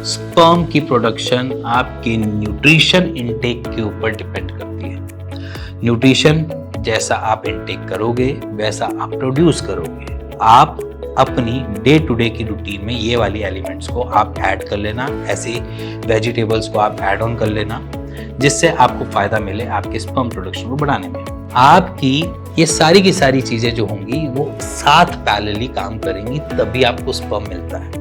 Sperm की production आपके nutrition intake के ऊपर डिपेंड करती है। न्यूट्रिशन जैसा आप इनटेक करोगे वैसा आप प्रोड्यूस करोगे। आप अपनी डे टू डे की रूटीन में ये वाली एलिमेंट्स को आप ऐड कर लेना, ऐसे वेजिटेबल्स को आप ऐड ऑन कर लेना, जिससे आपको फायदा मिले आपके स्पर्म प्रोडक्शन को बढ़ाने में। आपकी ये सारी की सारी चीजें जो होंगी वो साथ पैरेलली काम करेंगी, तभी आपको स्पर्म मिलता है।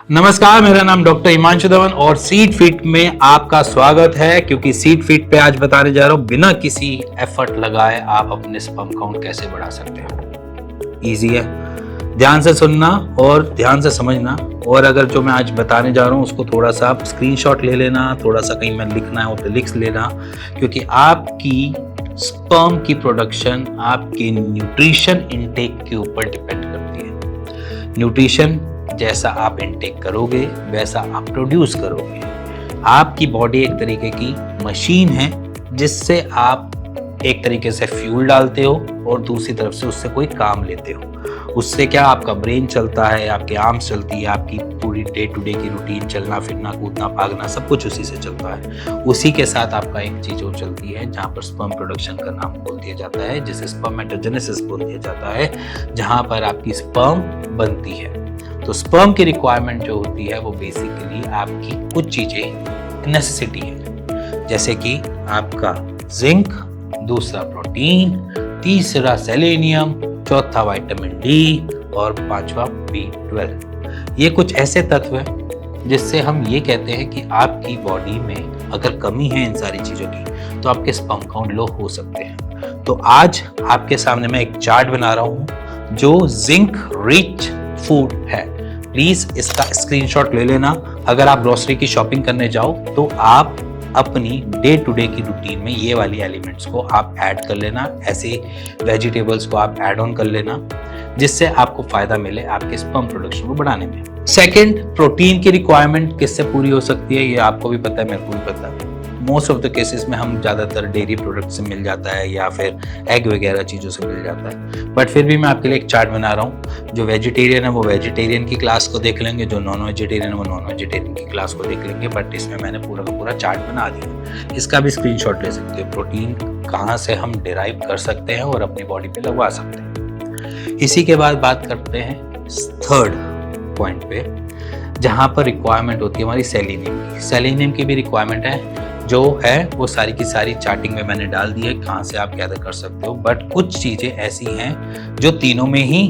नमस्कार, मेरा नाम डॉक्टर हिमांशु धवन और सीड फिट में आपका स्वागत है। क्योंकि सीड फिट पे आज बताने जा रहा हूं बिना किसी एफर्ट लगाए आप अपने स्पर्म काउंट कैसे बढ़ा सकते हैं। इजी है, ध्यान से सुनना और ध्यान से समझना। और अगर जो मैं आज बताने जा रहा हूं उसको थोड़ा सा आप स्क्रीनशॉट ले लेना, थोड़ा सा कहीं में लिखना है तो लिख लेना, क्योंकि आपकी स्पर्म की प्रोडक्शन आपके न्यूट्रिशन इनटेक के ऊपर डिपेंड करती है। न्यूट्रिशन जैसा आप इनटेक करोगे वैसा आप प्रोड्यूस करोगे। आपकी बॉडी एक तरीके की मशीन है जिससे आप एक तरीके से फ्यूल डालते हो और दूसरी तरफ से उससे कोई काम लेते हो। उससे क्या आपका ब्रेन चलता है, आपके आर्म्स चलती है, आपकी पूरी डे टू डे की रूटीन, चलना फिरना कूदना भागना सब कुछ उसी से चलता है। उसी के साथ आपका एक चीज और चलती है जहाँ पर स्पर्म प्रोडक्शन का नाम बोल दिया जाता है, जिसे स्पर्मेटोजेनेसिस बोल दिया जाता है, जहाँ पर आपकी स्पर्म बनती है। तो स्पर्म की रिक्वायरमेंट जो होती है वो बेसिकली आपकी कुछ चीजें नेसेसिटी है, जैसे कि आपका जिंक, दूसरा प्रोटीन, तीसरा सेलेनियम, चौथा विटामिन डी और पांचवा B12। ये कुछ ऐसे तत्व हैं जिससे हम ये कहते हैं कि आपकी बॉडी में अगर कमी है इन सारी चीजों की तो आपके स्पर्म काउंट लो हो सकते हैं। तो आज आपके सामने मैं एक चार्ट बना रहा हूं जो जिंक रिच फूड है। प्लीज इसका स्क्रीनशॉट ले लेना। अगर आप ग्रोसरी की शॉपिंग करने जाओ तो आप अपनी डे टू डे की रूटीन में ये वाली एलिमेंट्स को आप ऐड कर लेना, ऐसे वेजिटेबल्स को आप ऐड ऑन कर लेना, जिससे आपको फायदा मिले आपके स्पर्म प्रोडक्शन को बढ़ाने में। सेकंड, प्रोटीन की रिक्वायरमेंट किससे पूरी हो सकती है ये आपको भी पता है, मेरे को भी पता है। मोस्ट ऑफ द केसेस में हम ज़्यादातर डेयरी प्रोडक्ट से मिल जाता है या फिर एग वगैरह चीज़ों से मिल जाता है। बट फिर भी मैं आपके लिए एक चार्ट बना रहा हूँ। जो वेजिटेरियन है वो वेजिटेरियन की क्लास को देख लेंगे, जो नॉन वेजिटेरियन है वो नॉन वेजिटेरियन की क्लास को देख लेंगे। बट इसमें मैंने पूरा का पूरा चार्ट बना दिया, इसका भी स्क्रीनशॉट ले सकते हो। प्रोटीन कहाँ से हम डिराइव कर सकते हैं और अपनी बॉडी पे लगवा सकते हैं। इसी के बाद बात करते हैं थर्ड पॉइंट पे, जहाँ पर रिक्वायरमेंट होती है हमारी सेलेनियम की। सेलेनियम की भी रिक्वायरमेंट है, जो है वो सारी की सारी चार्टिंग में मैंने डाल दी है कहाँ से आप गैदर कर सकते हो। बट कुछ चीज़ें ऐसी हैं जो तीनों में ही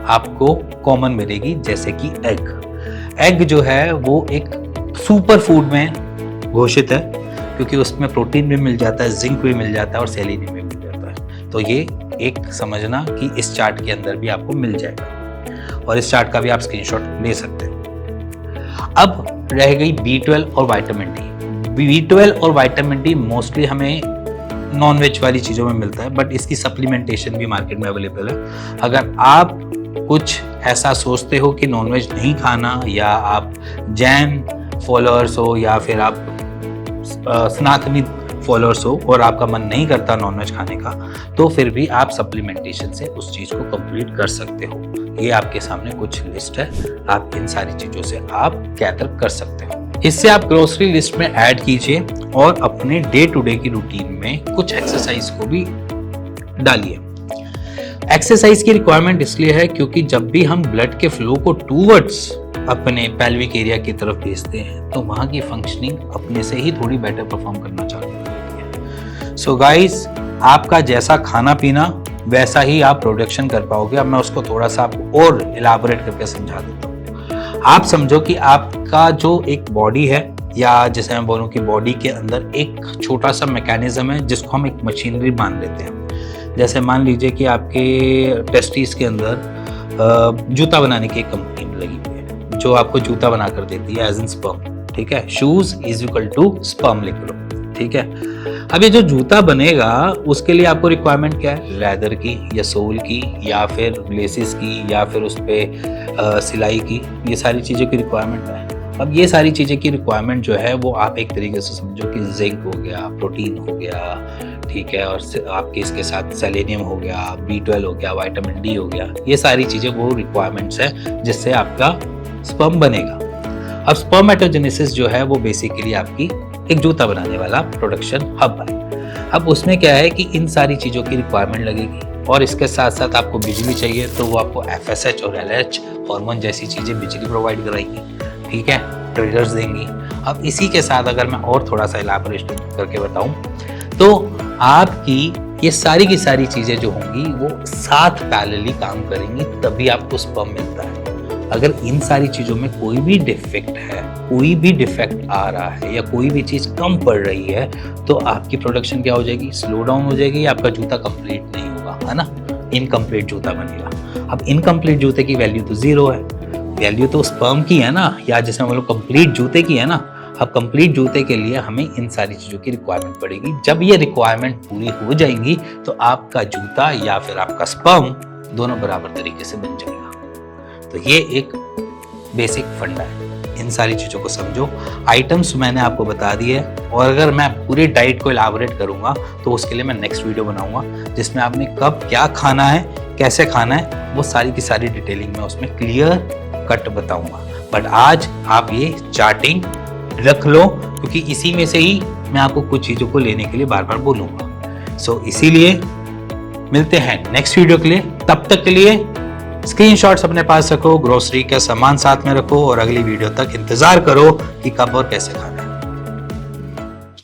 आपको कॉमन मिलेगी, जैसे कि एग। एग जो है वो एक सुपर फूड में घोषित है, क्योंकि उसमें प्रोटीन भी मिल जाता है, जिंक भी मिल जाता है और सेलेनियम भी मिल जाता है। तो ये एक समझना कि इस चार्ट के अंदर भी आपको मिल जाएगा और इस चार्ट का भी आप स्क्रीनशॉट ले सकते हो। अब रह गई B12 और विटामिन डी। B12 और विटामिन डी मोस्टली हमें नॉन वेज वाली चीज़ों में मिलता है, बट इसकी सप्लीमेंटेशन भी मार्केट में अवेलेबल है। अगर आप कुछ ऐसा सोचते हो कि नॉन वेज नहीं खाना, या आप जैन फॉलोअर्स हो या फिर आप सनातनी फॉलोअर्स हो और आपका मन नहीं करता नॉन वेज खाने का, तो फिर भी आप सप्लीमेंटेशन से उस चीज़ को कंप्लीट कर सकते हो। ये आपके सामने कुछ लिस्ट है, आप इन सारी चीज़ों से आप गैदर कर सकते हो। इससे आप ग्रोसरी लिस्ट में ऐड कीजिए और अपने डे टू डे की रूटीन में कुछ एक्सरसाइज को भी डालिए। एक्सरसाइज की रिक्वायरमेंट इसलिए है क्योंकि जब भी हम ब्लड के फ्लो को टूवर्ड्स अपने पेल्विक एरिया की तरफ भेजते हैं तो वहां की फंक्शनिंग अपने से ही थोड़ी बेटर परफॉर्म करना चालू कर देती है। सो गाइस, आपका जैसा खाना पीना वैसा ही आप प्रोडक्शन कर पाओगे। अब मैं उसको थोड़ा सा आपको और इलाबोरेट करके समझा देता हूँ। आप समझो कि आपका जो एक बॉडी है, या जैसे मैं बोलूँ कि बॉडी के अंदर एक छोटा सा मैकेनिज्म है जिसको हम एक मशीनरी मान लेते हैं। जैसे मान लीजिए कि आपके टेस्टिस के अंदर जूता बनाने की एक कंपनी लगी हुई है जो आपको जूता बना कर देती है एज इन स्पर्म। ठीक है, shoes is equal to sperm लिख लो। ठीक है, अब ये जो जूता बनेगा उसके लिए आपको रिक्वायरमेंट क्या है? लेदर की या सोल की या फिर लेसिस की या फिर उस पर सिलाई की, ये सारी चीज़ों की रिक्वायरमेंट है। अब ये सारी चीज़ें की रिक्वायरमेंट जो है वो आप एक तरीके से समझो कि जिंक हो गया, प्रोटीन हो गया, ठीक है, और आपके इसके साथ सेलेनियम हो गया, B12 हो गया, विटामिन डी हो गया, ये सारी चीजें वो रिक्वायरमेंट्स है जिससे आपका स्पर्म बनेगा। अब स्पर्मेटोजेनेसिस जो है वो बेसिकली आपकी एक जूता बनाने वाला प्रोडक्शन हब है। अब उसमें क्या है कि इन सारी चीज़ों की रिक्वायरमेंट लगेगी, और इसके साथ साथ आपको बिजली चाहिए, तो वो आपको FSH और LH हार्मोन जैसी चीज़ें बिजली प्रोवाइड कराएगी, ठीक है, ट्रिगर्स देंगी। अब इसी के साथ अगर मैं और थोड़ा सा इलाबोरेशन करके बताऊं तो आपकी ये सारी की सारी चीज़ें जो होंगी वो साथ पैरेलली काम करेंगी, तभी आपको स्पर्म मिलता है। अगर इन सारी चीज़ों में कोई भी डिफेक्ट है, कोई भी डिफेक्ट आ रहा है या कोई भी चीज़ कम पड़ रही है, तो आपकी प्रोडक्शन क्या हो जाएगी, स्लो डाउन हो जाएगी, आपका जूता कंप्लीट नहीं होगा, है ना, इनकम्प्लीट जूता बनेगा। अब इनकम्प्लीट जूते की वैल्यू तो 0 है, वैल्यू तो स्पर्म की है ना, या जैसे हम लोग कंप्लीट जूते की है ना। अब कंप्लीट जूते के लिए हमें इन सारी चीज़ों की रिक्वायरमेंट पड़ेगी। जब ये रिक्वायरमेंट पूरी हो जाएंगी तो आपका जूता या फिर आपका स्पर्म दोनों बराबर तरीके से बन जाएगा। तो ये एक बेसिक फंडा है, इन सारी चीज़ों को समझो। आइटम्स मैंने आपको बता दिए, और अगर मैं पूरी डाइट को इलाबोरेट करूंगा तो उसके लिए मैं नेक्स्ट वीडियो बनाऊंगा जिसमें आपने कब क्या खाना है, कैसे खाना है, वो सारी की सारी डिटेलिंग में उसमें क्लियर कट बताऊंगा। बट आज आप ये चार्टिंग रख लो, क्योंकि इसी में से ही मैं आपको कुछ चीज़ों को लेने के लिए बार बार बोलूंगा। सो इसीलिए मिलते हैं नेक्स्ट वीडियो के लिए। तब तक के लिए स्क्रीनशॉट्स अपने पास रखो, ग्रोसरी का सामान साथ में रखो, और अगली वीडियो तक इंतजार करो कि कब और कैसे खाना है।